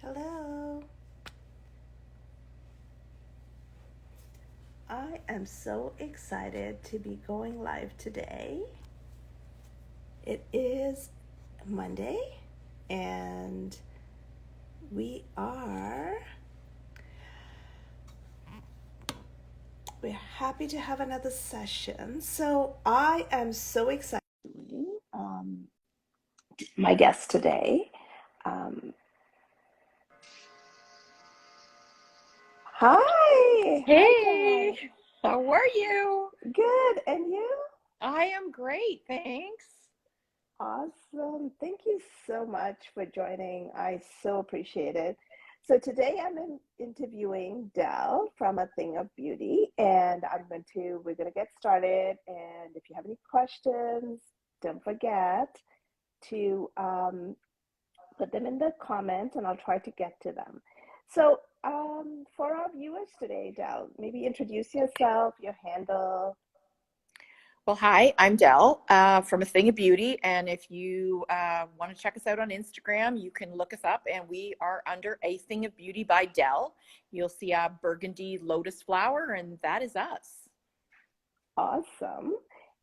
Hello. I am so excited to be going live today. It is Monday and we are we're happy to have another session. So I am so excited. My guest today. Um, hi, Hey, Dad. how are you? Good, and you? I am great, thanks. Awesome. Thank you so much for joining. I so appreciate it. So today interviewing Dell from A Thing of Beauty, and we're going to get started. And if you have any questions, don't forget to put them in the comments and I'll try to get to them. So for our viewers today, Dell, maybe introduce yourself, your handle. Well, hi, I'm Dell from A Thing of Beauty, and if you want to check us out on Instagram, you can look us up, and we are under A Thing of Beauty by Dell. You'll see a burgundy lotus flower, and that is us. Awesome.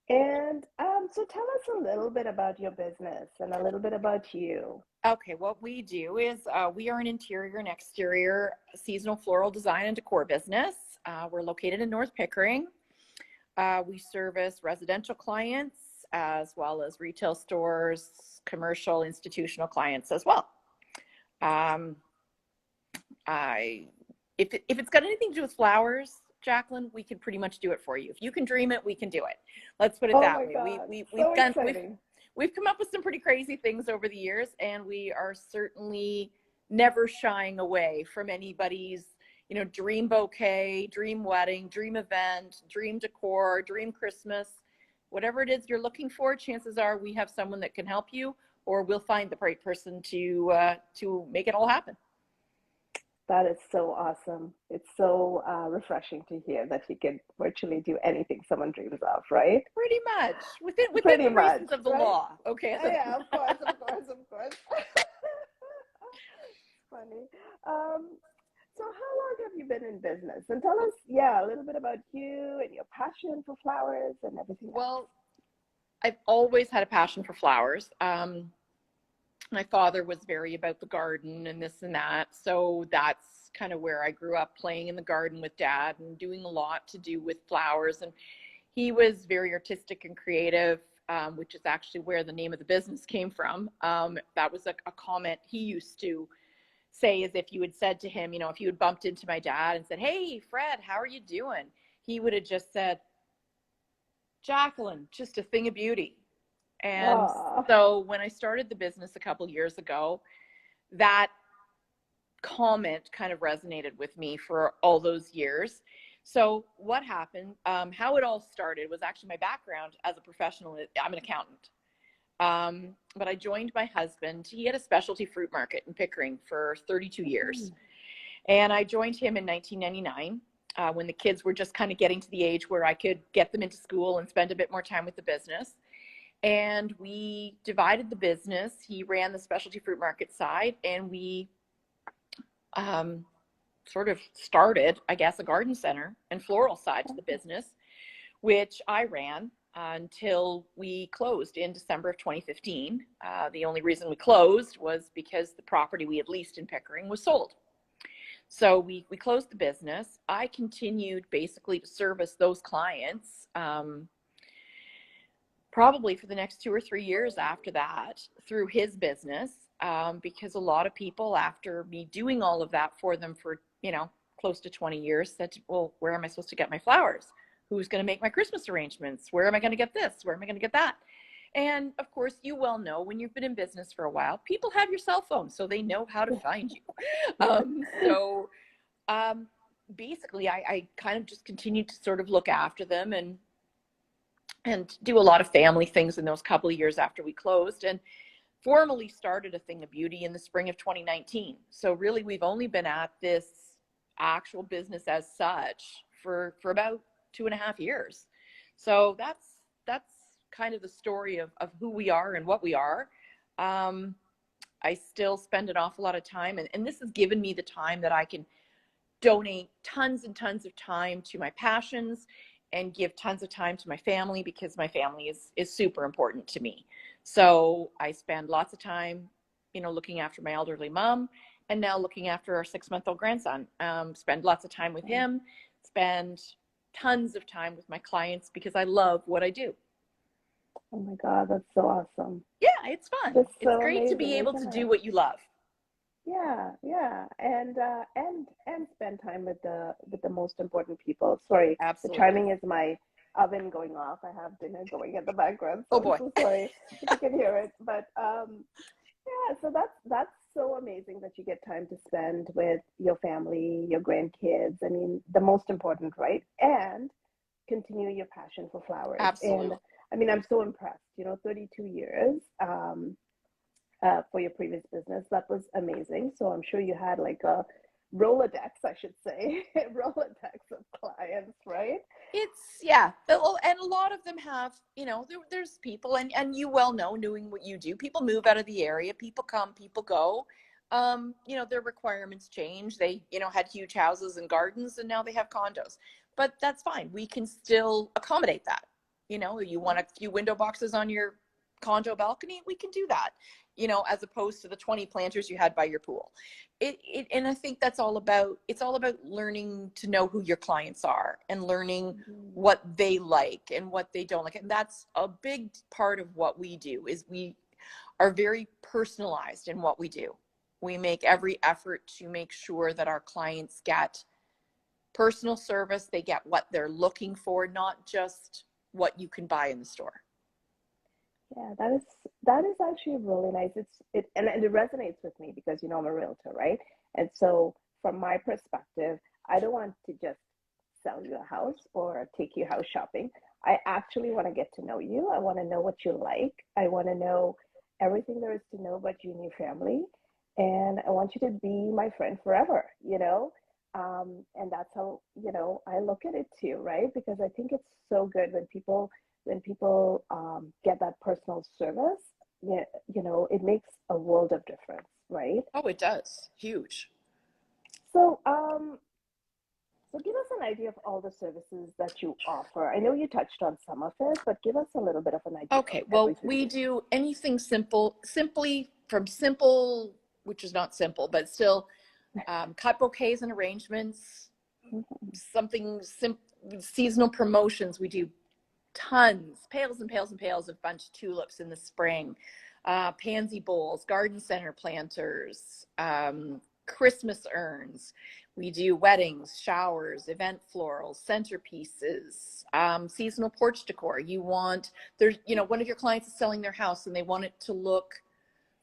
And so tell us a little bit about your business and a little bit about you. Okay, what we do is we are an interior and exterior seasonal floral design and decor business. We're located in North Pickering. We service residential clients as well as retail stores, commercial, institutional clients as well. Um, I, if it's got anything to do with flowers, Jacqueline, we can pretty much do it for you. If you can dream it, we can do it. Let's put it Oh that my way. God, so exciting. We've come up with some pretty crazy things over the years, and we are certainly never shying away from anybody's, dream bouquet, dream wedding, dream event, dream decor, dream Christmas, whatever it is you're looking for. Chances are we have someone that can help you, or we'll find the right person to make it all happen. That is so awesome. It's so refreshing to hear that you can virtually do anything someone dreams of, right? Pretty much within Pretty the much, reasons of the right? law. Okay. Yeah, of course, of course, of course. Funny. Um, so how long have you been in business? And tell us, yeah, a little bit about you and your passion for flowers and everything else. Well, I've always had a passion for flowers. My father was very about the garden and this and that. So that's kind of where I grew up, playing in the garden with dad and doing a lot to do with flowers. And he was very artistic and creative, which is actually where the name of the business came from. That was a comment he used to say, as if you had said to him, if you had bumped into my dad and said, "Hey, Fred, how are you doing?" He would have just said, "Jacqueline, just a thing of beauty." And Oh, so when I started the business a couple years ago, that comment kind of resonated with me for all those years. So what happened, how it all started was actually my background as a professional. I'm an accountant. But I joined my husband. He had a specialty fruit market in Pickering for 32 years. And I joined him in 1999 when the kids were just kind of getting to the age where I could get them into school and spend a bit more time with the business. And we divided the business. He ran the specialty fruit market side, and we um, sort of started, I guess, a garden center and floral side to the business, which I ran until we closed in December of 2015. The only reason we closed was because the property we had leased in Pickering was sold. So we closed the business. I continued basically to service those clients probably for the next 2 or 3 years after that through his business, because a lot of people, after me doing all of that for them for, close to 20 years, said, "Well, where am I supposed to get my flowers? Who's going to make my Christmas arrangements? Where am I going to get this? Where am I going to get that?" And of course, you well know, when you've been in business for a while, people have your cell phone, so they know how to find you. So um, basically, I kind of just continued to sort of look after them and do a lot of family things in those couple of years after we closed, and formally started A Thing of Beauty in the spring of 2019. So really, we've only been at this actual business as such for about 2.5 years. So that's kind of the story of who we are and what we are. Um, I still spend an awful lot of time, and this has given me the time that I can donate tons and tons of time to my passions and give tons of time to my family, because my family is super important to me. So I spend lots of time, looking after my elderly mom, and now looking after our 6-month-old grandson. Spend lots of time with him, spend tons of time with my clients, because I love what I do. Oh my God, that's so awesome. Yeah, it's fun. Just It's so great to be amazing, able to isn't do it? what you love. Yeah, yeah, and spend time with the most important people. Sorry, the Absolutely. chiming is my oven going off. I have dinner going in the background, so Oh I'm boy. so sorry if you can hear it. But yeah, so that's so amazing that you get time to spend with your family, your grandkids. I mean, the most important, right? And continue your passion for flowers. And Absolutely. I mean, I'm so impressed. 32 years. For your previous business. That was amazing. So I'm sure you had like a Rolodex, I should say, Rolodex of clients, right? It's yeah, and a lot of them have, there's people, and you well know, knowing what you do, people move out of the area, people come, people go. Their requirements change. They, had huge houses and gardens, and now they have condos. But that's fine. We can still accommodate that. You want a few window boxes on your condo balcony, we can do that. As opposed to the 20 planters you had by your pool. And I think it's all about learning to know who your clients are, and learning Mm-hmm. what they like and what they don't like. And that's a big part of what we do, is we are very personalized in what we do. We make every effort to make sure that our clients get personal service, they get what they're looking for, not just what you can buy in the store. Yeah, that is actually really nice. And it resonates with me because I'm a realtor, right? And so from my perspective, I don't want to just sell you a house or take you house shopping. I actually want to get to know you. I want to know what you like. I want to know everything there is to know about you and your family. And I want you to be my friend forever. And that's how, I look at it too, right? Because I think it's so good when people get that personal service. Yeah, it makes a world of difference, right? Oh, it does. Huge. So, so give us an idea of all the services that you offer. I know you touched on some of it, but give us a little bit of an idea of Okay, well, everything we you do. do anything simple, simply from simple, which is not simple, but still, cut bouquets and arrangements, Mhm. something seasonal promotions. We do tons, pails and pails and pails of bunch tulips in the spring, pansy bowls, garden center planters, Christmas urns. We do weddings, showers, event florals, centerpieces, seasonal porch decor. One of your clients is selling their house and they want it to look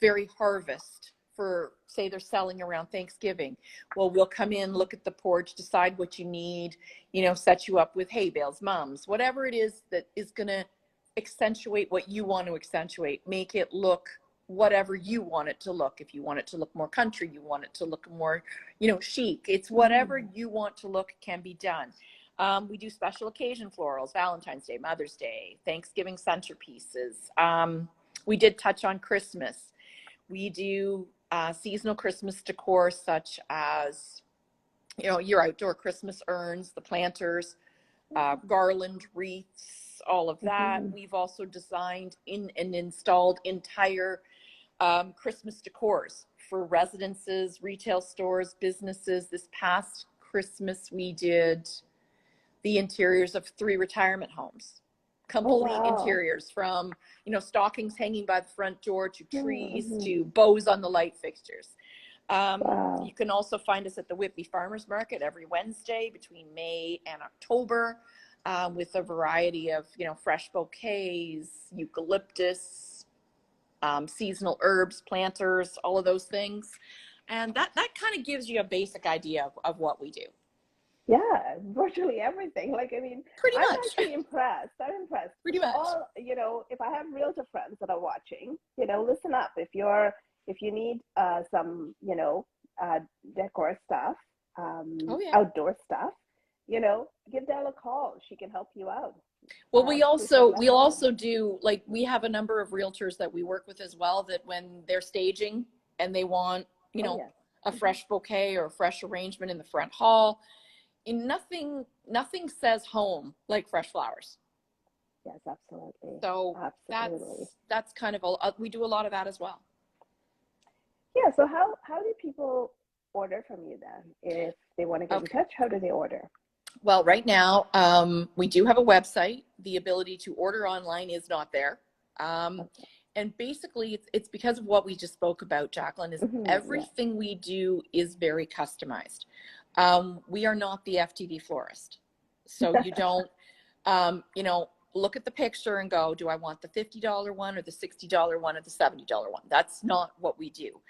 very harvest for, say, they're selling around Thanksgiving. Well, we'll come in, look at the porch, decide what you need, set you up with hay bales, mums, whatever it is that is going to accentuate what you want to accentuate, make it look whatever you want it to look. If you want it to look more country, you want it to look more, chic. It's whatever Mm. you want to look can be done. We do special occasion florals, Valentine's Day, Mother's Day, Thanksgiving centerpieces. We did touch on Christmas. We do seasonal Christmas decor, such as, your outdoor Christmas urns, the planters, garland wreaths, all of that. Mhm. We've also designed in and installed entire Christmas decors for residences, retail stores, businesses. This past Christmas, we did the interiors of 3 retirement homes. Oh, Complete wow. interiors, from, stockings hanging by the front door, to trees, Mm-hmm. to bows on the light fixtures. You Wow. can also find us at the Whitby Farmers Market every Wednesday between May and October, with a variety of, fresh bouquets, eucalyptus, seasonal herbs, planters, all of those things. And that kind of gives you a basic idea of what we do. Yeah, virtually everything. Like, I mean, Pretty I'm much. actually impressed. I'm impressed. Pretty much. If I have realtor friends that are watching, listen up. If you need some, uh, decor stuff, Oh, yeah. outdoor stuff, give Dell a call. She can help you out. Well, we Just let also us we'll know. also do, like, we have a number of realtors that we work with as well, that when they're staging, and they want, Oh yes. a Hmm. fresh bouquet or a fresh arrangement in the front hall. And nothing says home like fresh flowers. Yes, absolutely. So Absolutely. that's kind of we do a lot of that as well. Yeah, so how do people order from you then? If they want to get in Okay. touch, how do they order? Well, right now, we do have a website. The ability to order online is not there. Um, Okay. and basically, it's because of what we just spoke about, Jacqueline, is Yeah. everything we do is very customized. We are not the FTD florist. So you don't, look at the picture and go, do I want the $50 one or the $60 one or the $70 one? That's not what we do.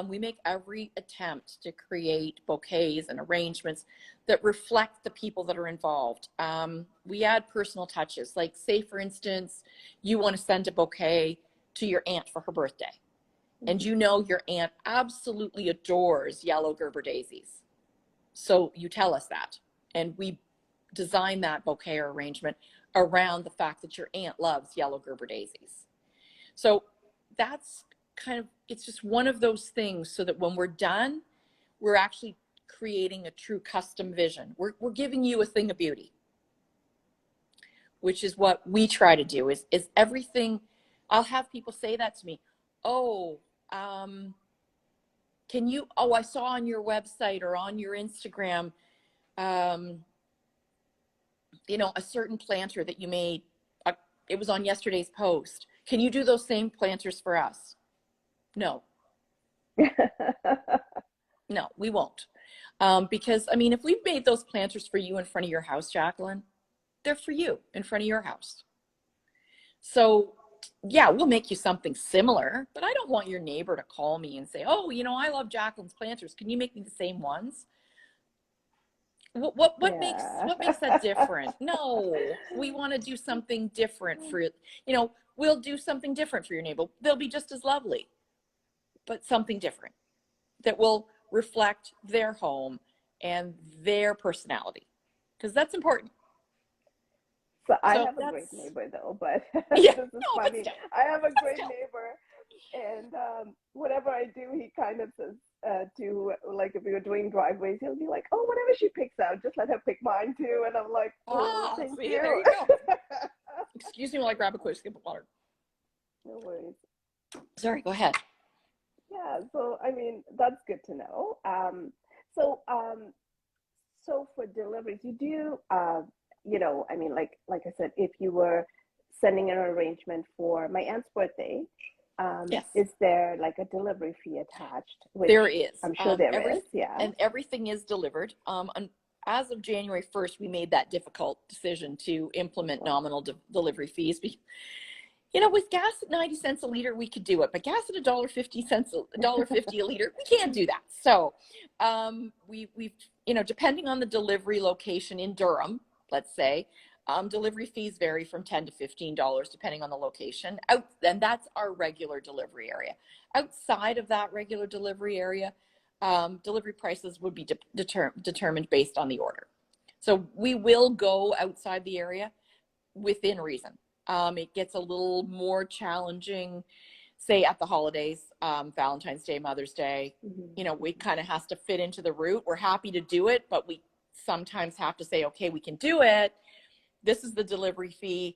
We make every attempt to create bouquets and arrangements that reflect the people that are involved. We add personal touches, like say, for instance, you want to send a bouquet to your aunt for her birthday, and Hmm. you know your aunt absolutely adores yellow Gerber daisies. So you tell us that, and we design that bouquet or arrangement around the fact that your aunt loves yellow Gerber daisies. So that's it's just one of those things so that when we're done, we're actually creating a true custom vision. We're giving you a thing of beauty, which is what we try to do is everything. I'll have people say that to me. Oh, I saw on your website or on your Instagram, um, a certain planter that you made. It was on yesterday's post. Can you do those same planters for us? No, no, we won't. Because, I mean, if we've made those planters for you in front of your house, Jacqueline, they're for you in front of your house. So, yeah, we'll make you something similar, but I don't want your neighbor to call me and say, oh, I love Jacqueline's planters. Can you make me the same ones? What makes Yeah. what makes that different? No, we want to do something different for we'll do something different for your neighbor. They'll be just as lovely, but something different that will reflect their home and their personality, because that's important. So I So have a great that's neighbor though, but yeah, this is no, but funny. still, I have a but great still. neighbor, and whatever I do, he kind of says to like if we were doing driveways, he'll be like, "Oh, whatever she picks out, just let her pick mine too." And I'm like, "Oh, Ah, thank see, there you." you go. Excuse me while I grab a quick sip of water. No worries. Sorry, go ahead. Yeah, so I mean that's good to know. So so for deliveries, you do I mean like I said, if you were sending an arrangement for my aunt's birthday, Yes. is there like a delivery fee attached? There Which is. I'm sure there Every is. Yeah. and everything is delivered. As of January 1st, we made that difficult decision to implement Well, nominal delivery fees. With gas at 90 cents a liter, we could do it, but gas at $1.50 a liter, we can't do that. So, we've depending on the delivery location in Durham, let's say, delivery fees vary from $10 to $15 depending on the location. And that's our regular delivery area. Outside of that regular delivery area, delivery prices would be determined based on the order. So we will go outside the area within reason. It gets a little more challenging, say at the holidays, Valentine's Day, Mother's Day. mhm, We mhm. kind of has to fit into the route. We're happy to do it, but we sometimes have to say, okay, we can do it. This is the delivery fee,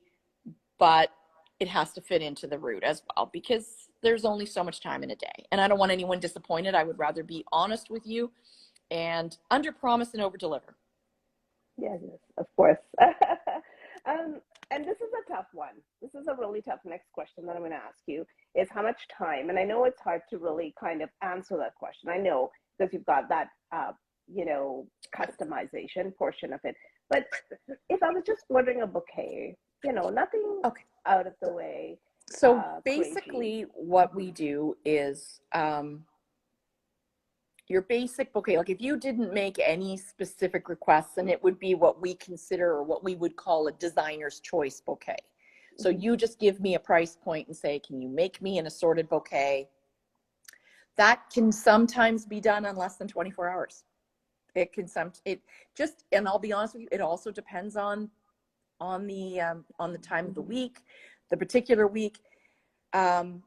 but it has to fit into the route as well because there's only so much time in a day. And I don't want anyone disappointed. I would rather be honest with you and under promise and over deliver. Yes, yes, of course. um, and this is a tough one. This is a really tough next question that I'm going to ask you is how much time? And I know it's hard to really kind of answer that question. I know because you've got that, customization portion of it. But if I was just ordering a bouquet, nothing Okay. out of the way, So crazy. basically, what Hmm. we do is your basic bouquet. Like if you didn't make any specific requests, and it would be what we consider or what we would call a designer's choice bouquet. So Hmm. you just give me a price point and say, can you make me an assorted bouquet? That can sometimes be done in less than 24 hours. It just, and I'll be honest with you, it also depends on the time of the Hmm. week, the particular week. Um,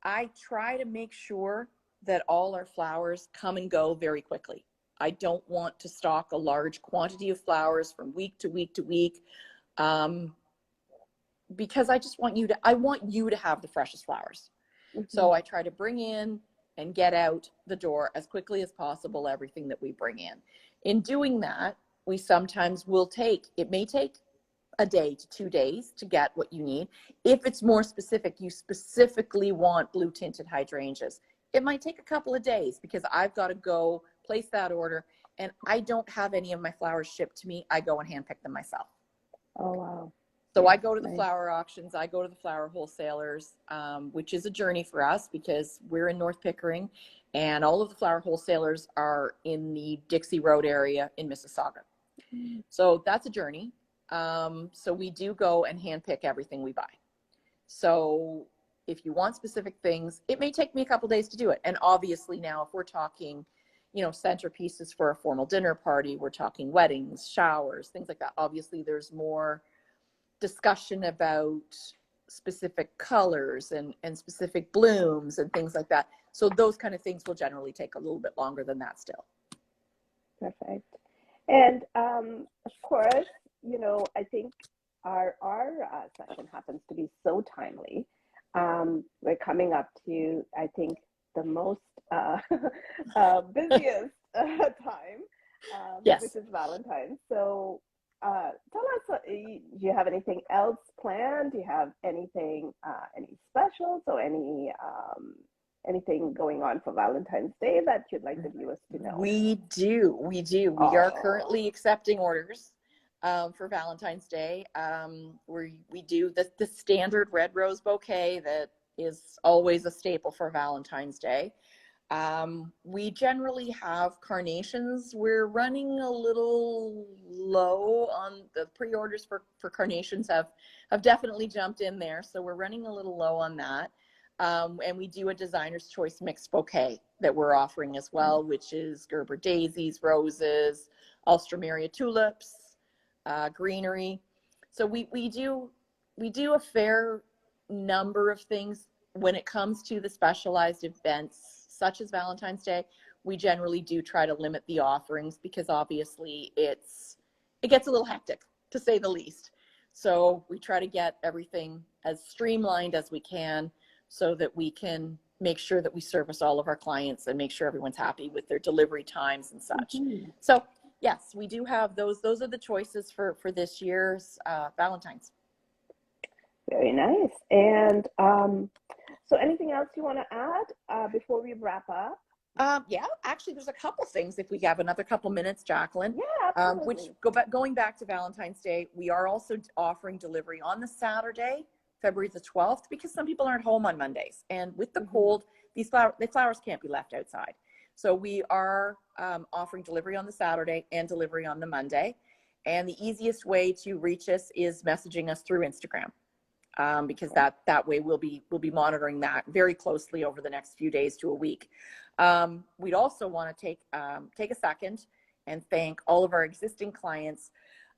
I try to make sure. that all our flowers come and go very quickly. I don't want to stock a large quantity of flowers from week to week to week, because I just want I want you to have the freshest flowers. So I try to bring in and get out the door as quickly as possible everything that we bring in. In doing that, we sometimes it may take a day to 2 days to get what you need. If it's more specific, you specifically want blue tinted hydrangeas, it might take a couple of days because I've got to go place that order, and I don't have any of my flowers shipped to me. I go and hand pick them myself. Oh, wow. So I go to the flower auctions, I go to the flower wholesalers, which is a journey for us because we're in North Pickering, and all of the flower wholesalers are in the Dixie Road area in Mississauga. So that's a journey. So we do go and handpick everything we buy. So if you want specific things, it may take me a couple days to do it. And obviously now, if we're talking, centerpieces for a formal dinner party, we're talking weddings, showers, things like that. Obviously there's more discussion about specific colors and specific blooms and things like that. So those kind of things will generally take a little bit longer than that still. Perfect. And of course, I think our session happens to be so timely. We're coming up to, I think, the most busiest time, Yes. which is Valentine's. So tell us, do you have anything else planned? Do you have anything, any specials or anything going on for Valentine's Day that you'd like the viewers to know? We do. We are currently accepting orders for Valentine's Day. We do the standard red rose bouquet that is always a staple for Valentine's Day. We generally have carnations. We're running a little low on the pre-orders for carnations have definitely jumped in there. So we're running a little low on that. And we do a designer's choice mixed bouquet that we're offering as well, which is Gerber daisies, roses, Alstroemeria tulips, greenery. So we do a fair number of things when it comes to the specialized events such as Valentine's Day. We generally do try to limit the offerings because obviously it gets a little hectic, to say the least. So we try to get everything as streamlined as we can so that we can make sure that we service all of our clients and make sure everyone's happy with their delivery times and such. So yes, we do have those. Those are the choices for this year's Valentine's. Very nice. And so anything else you want to add before we wrap up? Yeah, actually, there's a couple things if we have another couple minutes, Jacqueline. Yeah, absolutely. Going back to Valentine's Day, we are also offering delivery on the Saturday, February the 12th, because some people aren't home on Mondays. And with the cold, the flowers can't be left outside. So we are offering delivery on the Saturday and delivery on the Monday. And the easiest way to reach us is messaging us through Instagram. Because that way we'll be monitoring that very closely over the next few days to a week. We'd also want to take a second and thank all of our existing clients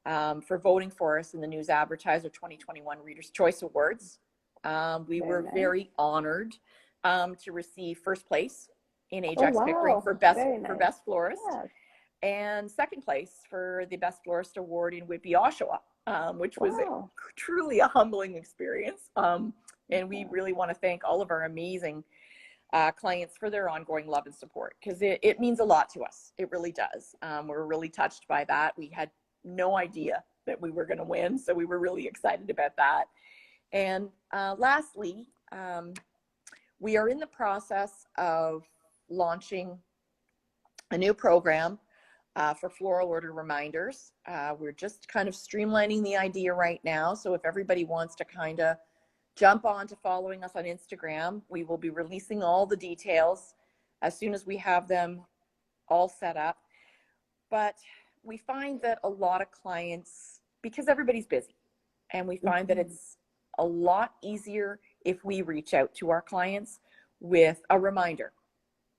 for voting for us in the News Advertiser 2021 Reader's Choice Awards. We were very honored to receive first place in Ajax Pickering for best florist, and second place for the best florist award in Whitby, Oshawa. Which was truly a humbling experience. And we really want to thank all of our amazing clients for their ongoing love and support, because it means a lot to us. It really does. We're really touched by that. We had no idea that we were going to win, so we were really excited about that. And lastly, we are in the process of launching a new program for floral order reminders. We're just kind of streamlining the idea right now. So if everybody wants to kind of jump on to following us on Instagram, we will be releasing all the details as soon as we have them all set up. But we find that a lot of clients, because everybody's busy, and we find that it's a lot easier if we reach out to our clients with a reminder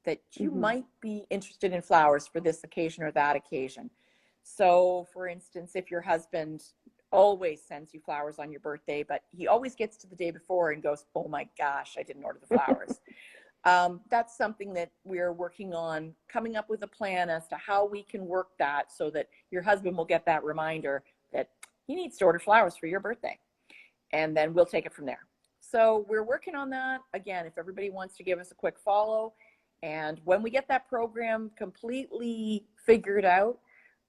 that you might be interested in flowers for this occasion or that occasion. So for instance, if your husband always sends you flowers on your birthday, but he always gets to the day before and goes, oh my gosh, I didn't order the flowers. That's something that we're working on, coming up with a plan as to how we can work that so that your husband will get that reminder that he needs to order flowers for your birthday. And then we'll take it from there. So we're working on that. Again, if everybody wants to give us a quick follow, and when we get that program completely figured out,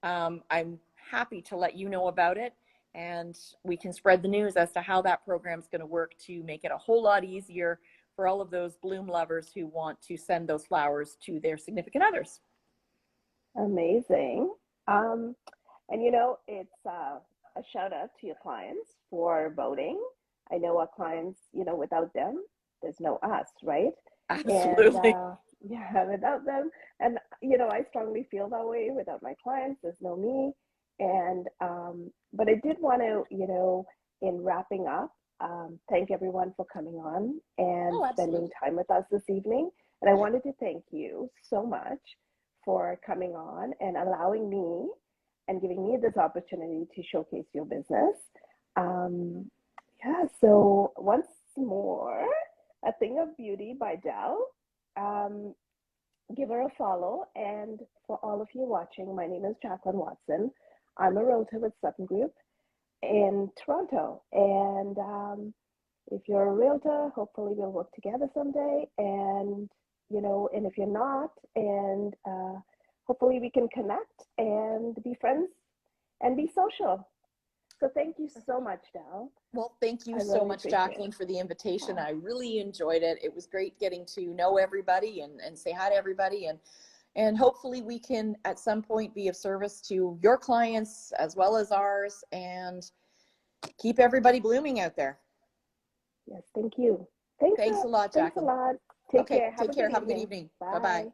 I'm happy to let you know about it. And we can spread the news as to how that program is going to work to make it a whole lot easier for all of those bloom lovers who want to send those flowers to their significant others. Amazing. Um, and you know, it's a shout out to your clients for voting. I know our clients, you know, without them, there's no us, right? And Absolutely. yeah, without them, and you know, I strongly feel that way. Without my clients, there's no me. And but I did want to, you know, in wrapping up, thank everyone for coming on and Oh, spending absolutely. time with us this evening. And I wanted to thank you so much for coming on and allowing me and giving me this opportunity to showcase your business. Um, yeah, so once more, A Thing of Beauty by Dell. Um, Give her a follow. And for all of you watching, my name is Jacqueline Watson. I'm a realtor with Sutton Group in Toronto. And if you're a realtor, hopefully we'll work together someday. And, you know, and if you're not, and hopefully we can connect and be friends and be social. So thank you so much, Dal. Well, thank I you so really much, appreciate Jacqueline, it. for the invitation. Oh, I really enjoyed it. It was great getting to know everybody and say hi to everybody. And hopefully we can at some point be of service to your clients as well as ours and keep everybody blooming out there. yes, thank you. Thanks a lot, Thanks a Jacqueline. lot. Take Okay, care. Have take a care. good Have a good evening. evening. Bye bye. Bye.